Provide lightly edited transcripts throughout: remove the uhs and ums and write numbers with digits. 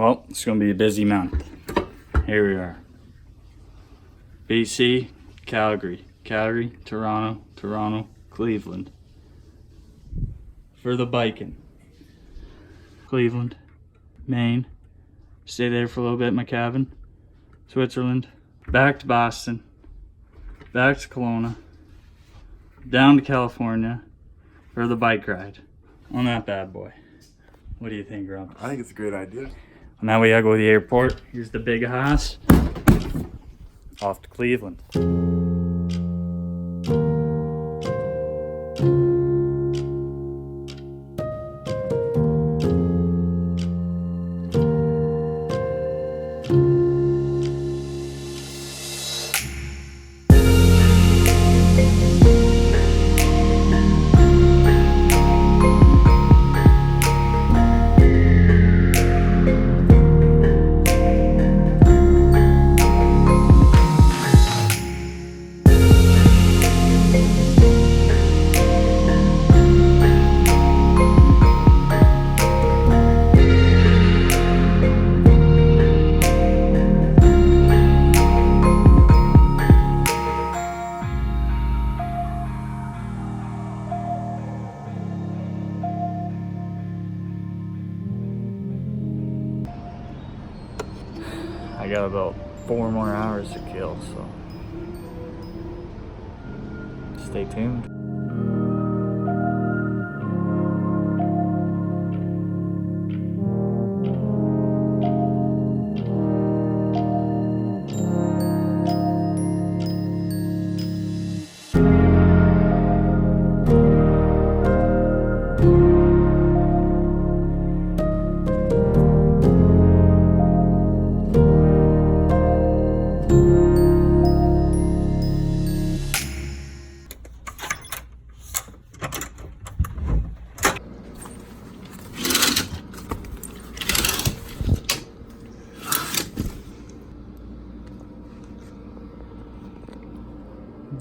Well, it's going to be a busy month. Here we are. BC, Calgary, Toronto, Cleveland. For the biking. Cleveland, Maine. Stay there for a little bit in my cabin. Switzerland. Back to Boston. Back to Kelowna. Down to California for the bike ride on that bad boy. What do you think, Rob? I think it's a great idea. Now we gotta go to the airport. Here's the big house. Off to Cleveland. I got about 4 more hours to kill, so stay tuned.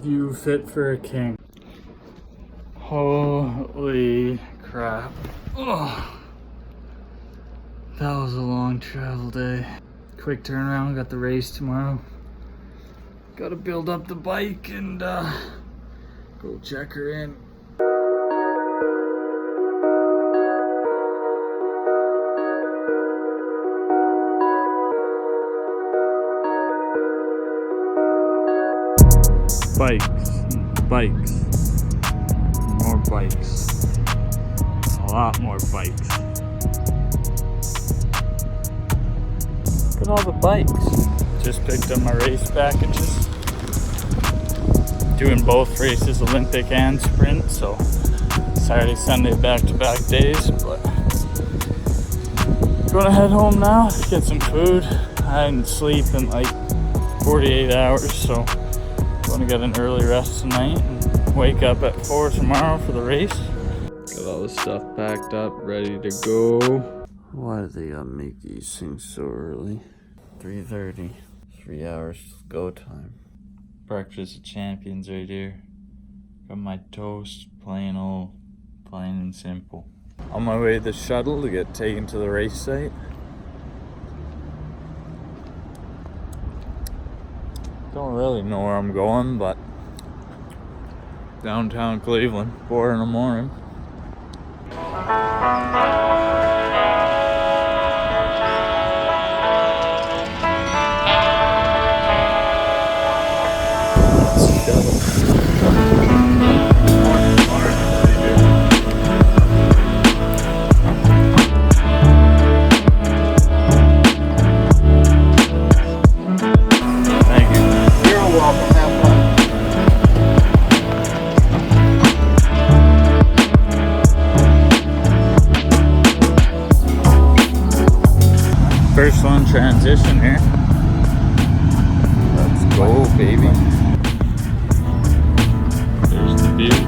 You fit for a king. Holy crap. Oh, that was a long travel day. Quick turnaround, got the race tomorrow. Gotta build up the bike and go check her in. Bikes, more bikes, a lot more bikes. Look at all the bikes. Just picked up my race packages. Doing both races, Olympic and sprint, so Saturday, Sunday back-to-back days, but gonna head home now, get some food. I didn't sleep in like 48 hours, so gonna get an early rest tonight and wake up at 4 tomorrow for the race. Got all the stuff packed up, ready to go. Why do they gotta make these things so early? 3:30, 3 hours go time. Breakfast of champions right here. Got my toast, plain and simple. On my way to the shuttle to get taken to the race site. Don't really know where I'm going, but downtown Cleveland, 4 in the morning. First one transition here. Let's go, baby. There's the view.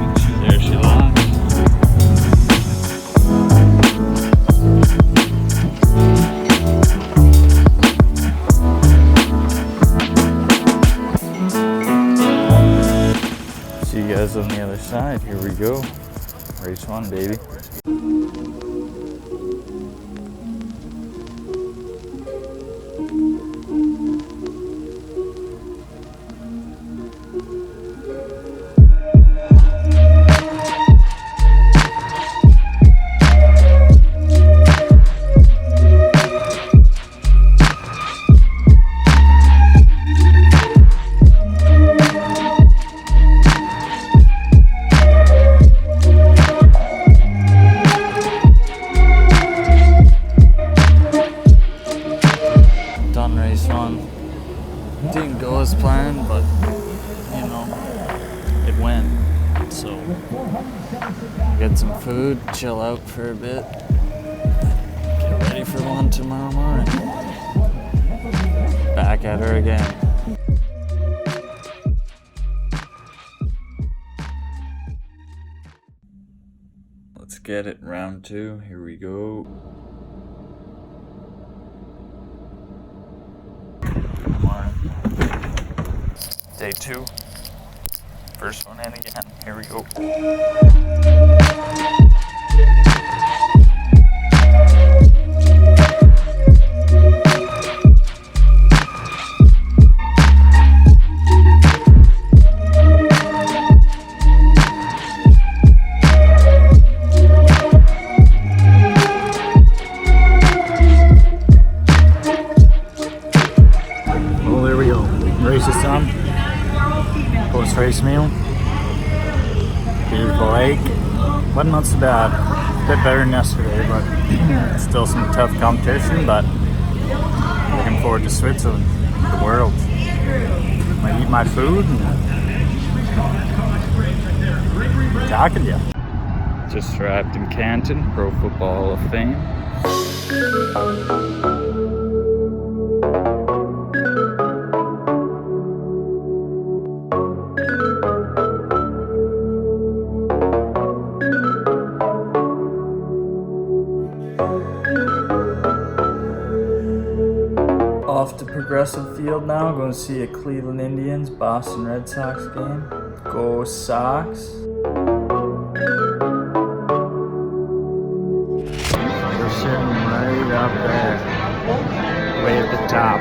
There she lies. See you guys on the other side. Here we go. Race 1, baby. so get some food, chill out for a bit, get ready for one tomorrow morning. Back at her again. Let's get it, round 2, here we go. Come on. Day 2. First one in again. Here we go. Well, there we go. Race is done. Post-race meal. Beautiful lake. Wasn't not so bad. A bit better than yesterday, but still some tough competition, but looking forward to Switzerland, the world. I eat my food and talking to you. Just arrived in Canton, Pro Football Hall of Fame. Off to Progressive Field now, going to see a Cleveland Indians, Boston Red Sox game. Go Sox. We're sitting right up there, way at the top.